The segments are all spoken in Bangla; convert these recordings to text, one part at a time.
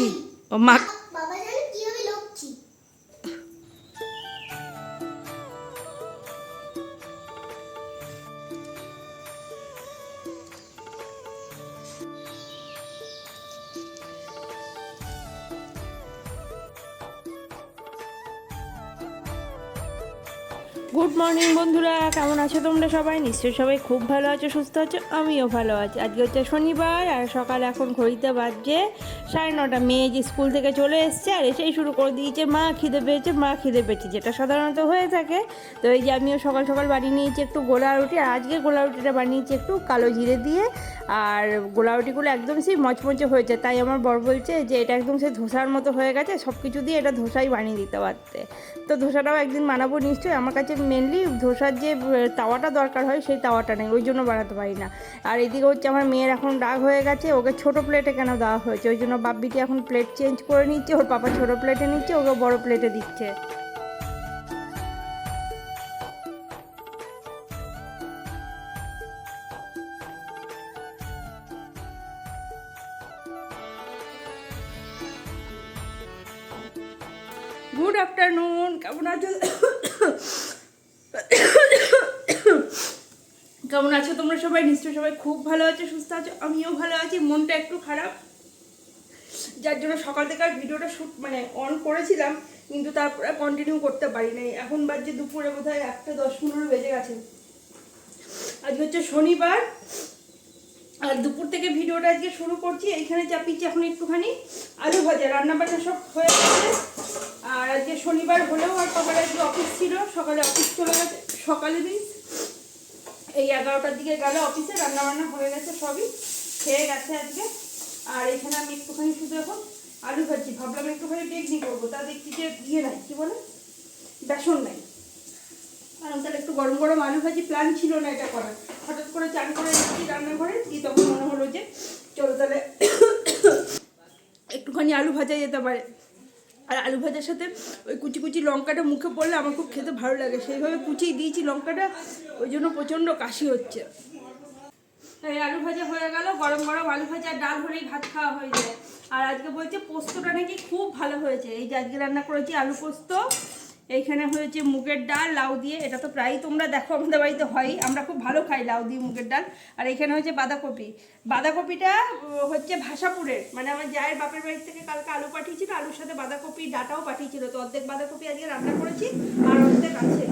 লক্ষ্মী। ও মা বাবা জানে কিভাবে লক্ষ্মী। গুড মর্নিং বন্ধুরা, কেমন আছো তোমরা সবাই? নিশ্চয়ই সবাই খুব ভালো আছো, সুস্থ আছো। আমিও ভালো আছি। আজকে হচ্ছে শনিবার আর সকাল এখন ঘড়িতে বাজছে 9:30। মেয়ে যে স্কুল থেকে চলে এসছে আর এসেই শুরু করে দিয়েছে মা খিদে পেয়েছে, মা খিদে পেয়েছে, যেটা সাধারণত হয়ে থাকে। তো এই যে আমিও সকাল সকাল বানিয়ে নিয়েছি একটু গোলা রুটি। আর আজকে গোলা রুটিটা বানিয়েছি একটু কালো জিরে দিয়ে। আর গোলা রুটিগুলো একদম সেই মচমচে হয়েছে, তাই আমার বর বলছে যে এটা একদম সেই ধোসার মতো হয়ে গেছে, সব কিছু দিয়ে এটা ধোসাই বানিয়ে দিতে পারতে। তো ধোসাটাও একদিন বানাবো নিশ্চয়ই। আমার কাছে মেনলি ধোসার যে তাওয়াটা দরকার হয় সেই তাওয়াটা নেই, ওই জন্য বানাতে পারি না। আর এদিকে হচ্ছে আমার মেয়ের এখন রাগ হয়ে গেছে, ওকে ছোটো প্লেটে কেন দেওয়া হয়েছে, ওই জন্য বাপ্পিটি এখন প্লেট চেঞ্জ করে নিচ্ছে। ওর পাপা ছোটো প্লেটে নিচ্ছে, ওকে বড় প্লেটে দিচ্ছে। গুড আফটারনুন, কেমন আছো? কেমন আছো তোমরা সবাই? নিশ্চয়ই সবাই খুব ভালো আছো, সুস্থ আছো। আমিও ভালো আছি। মনটা একটু খারাপ, যার জন্য সকাল থেকে আর ভিডিওটা অন করেছিলাম, কিন্তু তারপরে কন্টিনিউ করতে পারি নাই। এখন বাজছে দুপুরে বোধহয় 1:10-15 বেজে গেছে। আজ হচ্ছে শনিবার আর দুপুর থেকে ভিডিওটা আজকে শুরু করছি। এইখানে চাপিয়েছি এখন একটুখানি আলু ভাজা, রান্নাবান্না সব হয়ে গেছে। আর আজকে শনিবার হলেও আর সকালে আজকে অফিস ছিল, সকালে অফিস চলে গেছে। সকালে দিন এই 11টার দিকে গেলে অফিসে, রান্নাবান্না হয়ে গেছে, সবই খেয়ে গেছে আজকে। আর এখানে আমি একটুখানি শুধু এখন আলু ভাজি, ভাবলাম একটুখানি বেগনি করবো, তা দেখছি যে নাই, কী বলে, বেসন নাই। আর তাহলে একটু গরম গরম আলু ভাজি, প্ল্যান ছিল না এটা করার, হঠাৎ করে চান করে এসেছি রান্নাঘরে, কি তখন মনে হলো যে চলো তাহলে একটুখানি আলু ভাজা যেতে পারে। আর আলু ভাজার সাথে ওই কুচি কুচি লঙ্কাটা মুখে পড়লে আমার খুব খেতে ভালো লাগে, সেইভাবে কুচিয়ে দিয়েছি লঙ্কাটা, ওই জন্য প্রচণ্ড কাশি হচ্ছে। এই আলু ভাজা হয়ে গেল, গরম গরম আলু ভাজা আর ডাল হলেই ভাত খাওয়া হয়ে যায়। আর আজকে বলছে পোস্তটা নাকি খুব ভালো হয়েছে। এই যে আজকে রান্না করেছি আলু পোস্ত, এইখানে হয়েছে মুগের ডাল লাউ দিয়ে, এটা তো প্রায়ই তোমরা দেখো আমাদের বাড়িতে হয়, আমরা খুব ভালো খাই লাউ দিয়ে মুগের ডাল। আর এখানে হয়েছে বাঁধাকপি। বাঁধাকপিটা হচ্ছে ভাষাপুরের, মানে আমার জায়ের বাপের বাড়ি থেকে কালকে আলু পাঠিয়েছিল, আলুর সাথে বাঁধাকপি ডাটাও পাঠিয়েছিল। তো অর্ধেক বাঁধাকপি আজকে রান্না করেছি আর অর্ধেক আছে।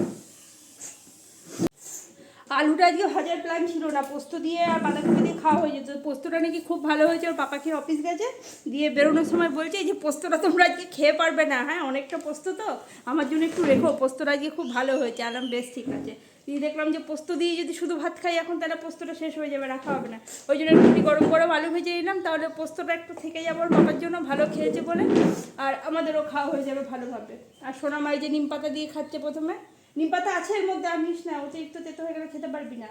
আলুটা আজকে ভাজার প্ল্যান ছিল না, পোস্ত দিয়ে আর বাঁধাকপি দিয়ে খাওয়া হয়ে যেত। পোস্তটা নাকি খুব ভালো হয়েছে। ওর পাপা খেয়ে অফিস গেছে, দিয়ে বেরোনোর সময় বলছে যে পোস্তটা তোমরা আজকে খেয়ে পারবে না, হ্যাঁ অনেকটা পোস্ত তো আমার জন্য একটু রেখো, পোস্তটা আজকে খুব ভালো হয়েছে। আলাম বেশ ঠিক আছে। দিয়ে দেখলাম যে পোস্ত দিয়ে যদি শুধু ভাত খাই এখন, তাহলে পোস্তটা শেষ হয়ে যাবে, রাখা হবে না। ওই জন্য একটু গরম গরম আলু ভেজে নিলাম, তাহলে পোস্তটা একটু থেকে যাবো ওর বাবার জন্য, ভালো খেয়েছে বলে, আর আমাদেরও খাওয়া হয়ে যাবে ভালোভাবে। আর সোনামাই যে নিম পাতা দিয়ে খাচ্ছে প্রথমে, নিম পাতা আছে এর মধ্যে, আনিস না, অতিরিক্ত তেতো হয়ে গেলে খেতে পারবি না।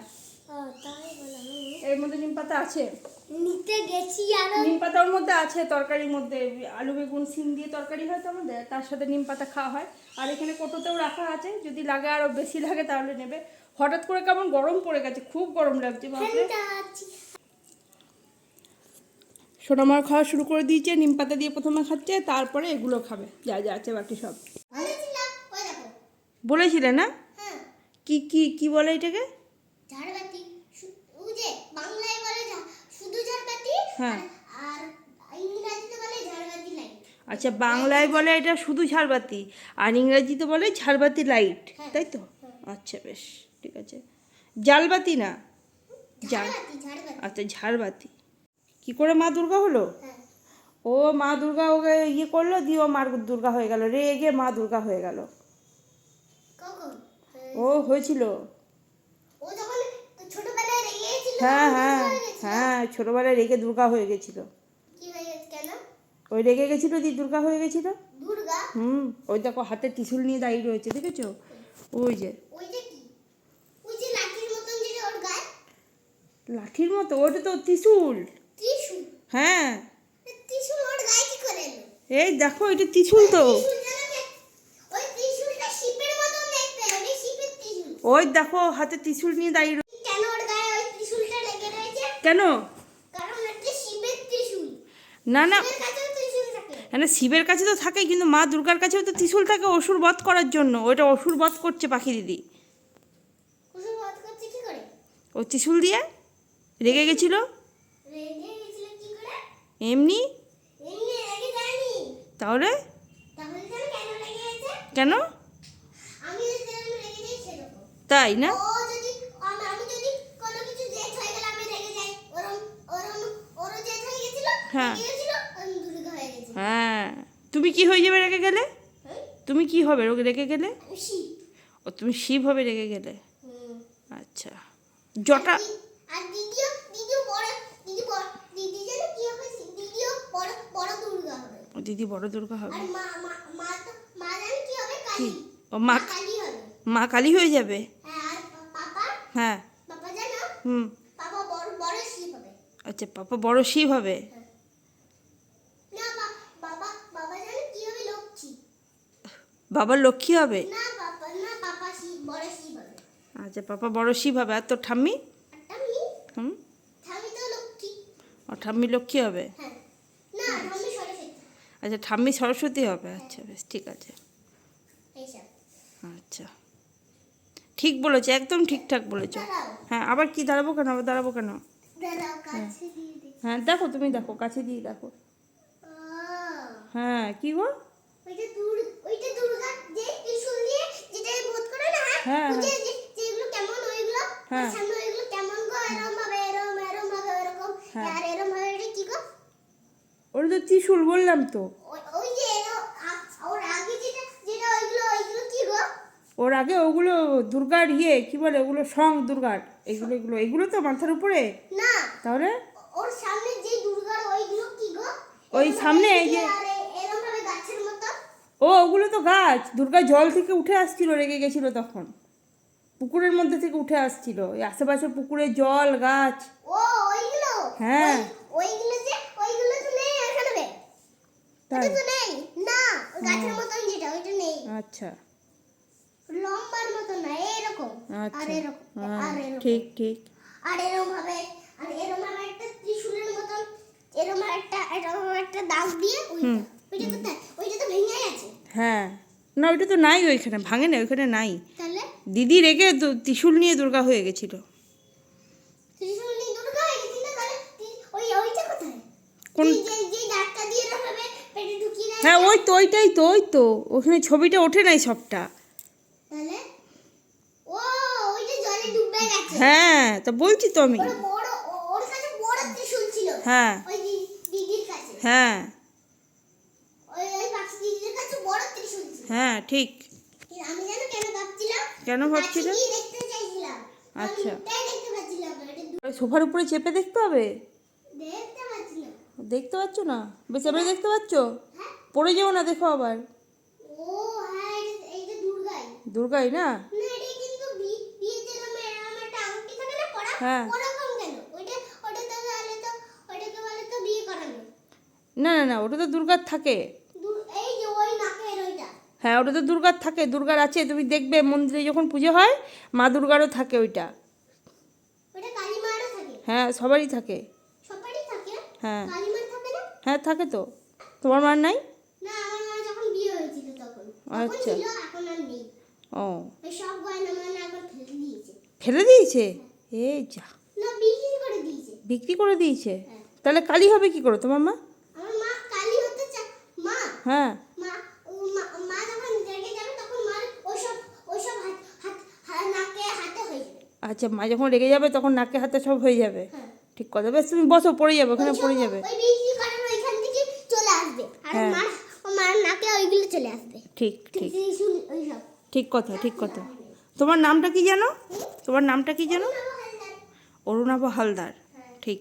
এর মধ্যে নিম পাতা আছে, নিতে গেছি আর নিম পাতা ওর মধ্যে আছে তরকারির মধ্যে। আলু বেগুন সিম দিয়ে তরকারি হয় তো আমাদের, তার সাথে নিম পাতা খাওয়া হয়। আর এখানে কোটোতেও রাখা আছে, যদি লাগে আরও বেশি লাগে তাহলে নেবে। হঠাৎ করে কেমন গরম পড়ে গেছে, খুব গরম লাগছে বাপরে। সোনামার খাওয়া শুরু করে দিয়েছে, নিম পাতা দিয়ে প্রথমে খাচ্ছে, তারপরে এগুলো খাবে যা যা আছে বাকি সব। বলেছিলে না? কি কি কি বলে এটাকে? ঝাড়বাতি, ওই যে বাংলায় বলে শুধু ঝাড়বাতি, হ্যাঁ, আর ইংরেজিতে বলে ঝাড়বাতি লাইট। আচ্ছা, বাংলায় বলে এটা শুধু ঝাড়বাতি, আর ইংরেজিতে বলে ঝাড়বাতি লাইট, তাই তো? আচ্ছা বেশ, ঠিক আছে। জালবাতি না, জাল, আচ্ছা ঝাড়বাতি। কি করে মা দুর্গা হলো? ও মা দুর্গা ওকে ইয়ে করলো, দিয়ে ও মা দুর্গা হয়ে গেল, রেগে মা দুর্গা হয়ে গেল। কখন ও হয়েছিল, ও যখন ছোটবেলায় রেগেছিল, হ্যাঁ হ্যাঁ হ্যাঁ, ছোটবেলায় রেগে দুর্গা হয়ে গেছিল। কি হয়ে গেছে কেন? ওই রেগে গেছিল, দিয়ে দুর্গা হয়ে গেছিল। দুর্গা? ওই দেখো হাতে ত্রিশূল নিয়ে দাঁড়িয়ে রয়েছে, দেখেছো? ওই যে ওই যে কি, ওই যে লাঠির মতন যেটা ওর গায়ে। লাঠির মতো? ওটা তো ত্রিশূল। ত্রিশূল? হ্যাঁ, ত্রিশূল ওর গায়ে কি করে এলো? এই দেখো এটা ত্রিশূল তো। ওই ত্রিশূলটা শিপের মতন দেখতে, ওই শিপের ত্রিশূল। ওই দেখো হাতে ত্রিশূল নিয়ে দাঁড়িয়ে কেন ওর গায়ে ওই ত্রিশূলটা লেগে রয়েছে? কেন? কারণ এটা শিবের ত্রিশূল। না না, শিবের কাছেও ত্রিশূল থাকে। মানে শিবের কাছে তো থাকে, কিন্তু মা দুর্গার কাছেও তো ত্রিশূল থাকে অসুর বধ করার জন্য। ওইটা অসুর বধ করছে পাখি দিদি। কুসুম বাদ করছে কি করে? ও ত্রিশূল দিয়ে রেগে গেছিল রেগে গেছিল কি করে? এমনি। এমনি রেগে যায়নি। তাহলে তাহলে জানো কেন রেগে গেছে? কেন? আমি যদি রেগে যাই সেরকম। তাই না? ও যদি আমি যদি কোনো কিছু জেদ হয়ে গেলে আমি রেগে যাই, ওরও জেদ হয়ে গেছিল, হ্যাঁ। রেগে গেছিল, আমি দুর্গা হয়ে গেছি। হ্যাঁ, তুমি কি হয়ে যাবে রেগে গেলে? হ্যাঁ? তুমি কি হবে রেগে গেলে? আমি শিব। ও তুমি শিব হবে রেগে গেলে। হুম। আচ্ছা, জটা। আর দিদি যেন কি হবে? দিদিও বড় দুর্গা হবে। ও দিদি বড় দুর্গা হবে। আর মা জানি কি হবে? কালী। ও মা কালী হবে। মা কালী হয়ে যাবে। হ্যাঁ, আর পাপা হ্যাঁ। জানো? হুম। পাপা বড় শিব হবে। আচ্ছা, পাপা বড় শিব হবে। না বাবা জানো কি হবে? লক্ষ্মী। বাবা লক্ষ্মী হবে। না পাপা শিব, বড় শিব হবে। আচ্ছা, পাপা বড় শিব হবে। আর তোর ঠাম্মি? আর ঠাম্মি হুম। তো লক্ষ্মী। ও ঠাম্মি লক্ষ্মী হবে। হ্যাঁ। না, ঠাম্মি সরস্বতী। আচ্ছা, ঠাম্মি সরস্বতী হবে। আচ্ছা, বেশ ঠিক আছে। এইসব। আচ্ছা, ঠিক বলেছো, একদম ঠিকঠাক বলেছো। দাঁড়াও হ্যাঁ, আবার কি দাঁড়াবো কেন? আবার দাঁড়াবো কেন? কাছে দিয়ে দিই। হ্যাঁ দেখো, তুমি দেখো, কাছে দিয়ে দেখো। হ্যাঁ, কি গো? ওইটা দুর্গা যে ত্রিশূল দিয়ে যেটা বোধ করে না, হ্যাঁ, ওই হ্যাঁ। যেগুলো কেমন ওইগুলো, হ্যাঁ। ওর সামনে ওইগুলো কেমন গো? এরম ভাবে এরকম। হ্যাঁ। আর এরম ভাবে এটা কি গো? ওটা তো ত্রিশূল বললাম তো। ওই যে ওর আগে যেটা ওইগুলো কি গো? ওর আগে ওগুলো দুর্গার কি বলে ওগুলো? দুর্গার। এগুলো তো মাথার উপরে। না, তাহলে ওর সামনে যে দুর্গার ওইগুলো কি গো? ওই এরম সামনে ভাবে এই যে আর এরম ভাবে গাছের মতো। ওগুলো তো গাছ। দুর্গা জল থেকে উঠে আসছিল, রেগে গেছিল তখন। পুকুরের মধ্যে থেকে উঠে আসছিল, এই আশেপাশে পুকুরে জল গাছ। ও ওইগুলো। হ্যাঁ। ওইগুলো তো নেই এখানে। তাই? ওটা তো নেই। না, ওই গাছের মতন যেটা ওইটা নেই। আচ্ছা লম্বার মতো না, এরকম। আর আচ্ছা। এরকম। হ্যাঁ, আর এরকম। ঠিক। আর এরকম ভাবে একটা ত্রিশূলের মতন এরকম একটা দাগ দিয়ে ওইটা কোথায়? ওইটা তো ভেঙে গেছে। হ্যাঁ, না ওইটা তো নাই ওইখানে, ভাঙে না, ওইখানে নাই। তাহলে দিদি রেগে ত্রিশূল নিয়ে দুর্গা হয়ে গেছিল। ত্রিশূল নিয়ে দুর্গা হয়ে গেছিল, তাহলে ওইটা কোথায়? কোন? যে দাগটা দিয়ে এরকম ভাবে পেটে ঢুকিয়ে দেয়। হ্যাঁ, ওইটাই তো ওখানে ছবিটা ওঠে নাই সবটা। তাহলে ওইটা জলে ডুবে গেছে। হ্যাঁ, তা বলছি তো আমি। ওর কাছে বড় ত্রিশূল ছিল। হ্যাঁ। ওই দিদির কাছে। হ্যাঁ। ওই পাখি দিদির কাছে বড় ত্রিশূল ছিল। হ্যাঁ, ঠিক। আমি জানো কেন ভাবছিলাম? কেন ভাবছিলে? কাছে গিয়ে দেখতে চাইছিলাম। আচ্ছা। আমি তাই দেখতে পাচ্ছিলাম না। এটা সোফার উপরে চেপে দেখতে হবে। দেখতে পাচ্ছিলাম। দেখতে পাচ্ছ না? বেশ, এবারে দেখতে পাচ্ছ? হ্যাঁ। পড়ে যাও না, দেখো আবার। ও হ্যাঁ, এইটা দুর্গাই। দুর্গাই না? না, এটা কিন্তু বিয়েতে এরকম একটা আংটি থাকে না পরা? হ্যাঁ। ওরকম কেন? ওটা তো তাহলে তো ওটাকে বলে তো বিয়ে করানো। না, ওটা তো দুর্গার থাকে। এই যে ওই নাকের ওইটা। হ্যাঁ, ওটা তো দুর্গার থাকে, দুর্গার আছে। তুমি দেখবে মন্দিরে যখন পুজো হয়, মা দুর্গারও থাকে ওইটা। ওটা কালী মারও থাকে। হ্যাঁ, সবারই থাকে। সবারই থাকে। হ্যাঁ। কালী মার থাকে না? হ্যাঁ, থাকে তো। তোমার মার নাই? না, আমার মা যখন বিয়ে হয়েছিল তখন আচ্ছা। ছিল, এখন আর নেই। ও, ওই সব গয়না মানে এখন ফেলে দিয়েছে। ফেলে দিয়েছে? এই যা, না, বিক্রি করে দিয়েছে। বিক্রি করে দিয়েছে? হ্যাঁ। তাহলে কালী হবে কি করে তোমার মা? আমার মা কালী হতে চায়। মা হ্যাঁ। মা মা যখন রেগে যাবে তখন মার ওইসব হাত নাকে হাতে হয়ে যাবে। আচ্ছা, মা যখন রেগে যাবে তখন নাকে হাতে সব হয়ে যাবে। হ্যাঁ। ঠিক কথা। বেশ, তুমি বসো, পড়ে যাবে, ওখানে পড়ে যাবে। ওই বিক্রি করার ওইখান থেকে চলে আসবে। আর হ্যাঁ। মার নাকে ওইগুলো চলে আসবে। ঠিক ত্রিশূল ওইসব। ঠিক কথা। তোমার নামটা কি জানো? তোমার নামটা কি জানো? অরুণাভ হালদার। হ্যাঁ। ঠিক।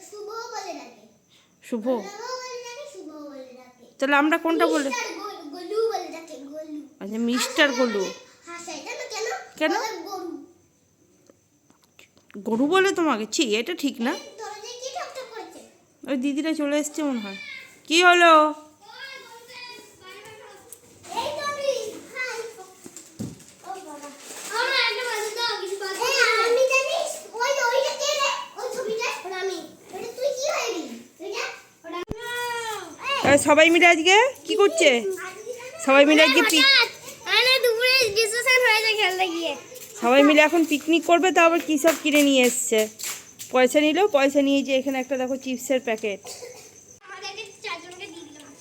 শুভ বলে ডাকে। শুভ। বলে ডাকে, শুভ বলে ডাকে। তাহলে আমরা কোনটা বলে? মিস্টার গোলু বলে ডাকে, গোলু। আচ্ছা, মিস্টার গোলু। হাসাই জানো কেন? কেন? বলে গরু। গরু বলে তোমাকে? ছি, এটা ঠিক না। দরজায় কি ঠকঠক করছে? ওই দিদিরা চলে এসছে মনে হয়। কি হলো? এই তো আমি, হাই। ও বাবা। আমার একটা বাজে দাও, কিছু বাজে। আমি জানিস, ওইটা কে রে? ওই ছবিটা? ওটা আমি। ওটা তুই কি হয়ে গেলি? ওটা? ওটা আর সবাই মিলে আজকে কি করছে? সবাই মিলে আজকে দুপুরে ডিসকাশন হয়েছে খেলতে গিয়ে। সবাই মিলে এখন পিকনিক করবে, তো আবার কী সব কিনে নিয়ে এসছে। পয়সা নিল, পয়সা নিয়ে যে এখানে একটা দেখো চিপসের প্যাকেট। আমাদেরকে চারজনকে দিয়ে দিলাম।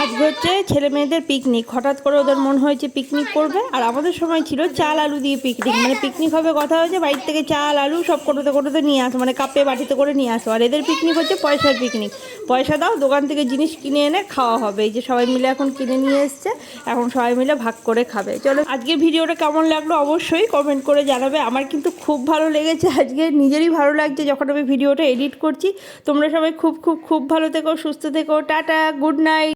আজকে হচ্ছে ছেলে মেয়েদের পিকনিক। হঠাৎ করে ওদের মন হয়েছে পিকনিক করবে, আর আমাদের সময় ছিল চাল আলু দিয়ে পিকনিক। মানে পিকনিক হবে কথা হয়েছে বাড়ির থেকে চাল আলু সব কোটোতে কোটোতে নিয়ে আসো, মানে কাপে বাটিতে করে নিয়ে আসো। আর এদের পিকনিক হচ্ছে পয়সার পিকনিক। পয়সা দাও, দোকান থেকে জিনিস কিনে এনে খাওয়া হবে। এই যে সবাই মিলে এখন কিনে নিয়ে এসছে, এখন সবাই মিলে ভাগ করে খাবে। চলো, আজকে ভিডিওটা কেমন লাগলো অবশ্যই কমেন্ট করে জানাবে। আমার কিন্তু খুব ভালো লেগেছে আজকে, নিজেরই ভালো লাগছে যখন আমি ভিডিওটা এডিট করছি। তোমরা সবাই খুব খুব খুব ভালো থেকো, সুস্থ থেকো। Tata, good night.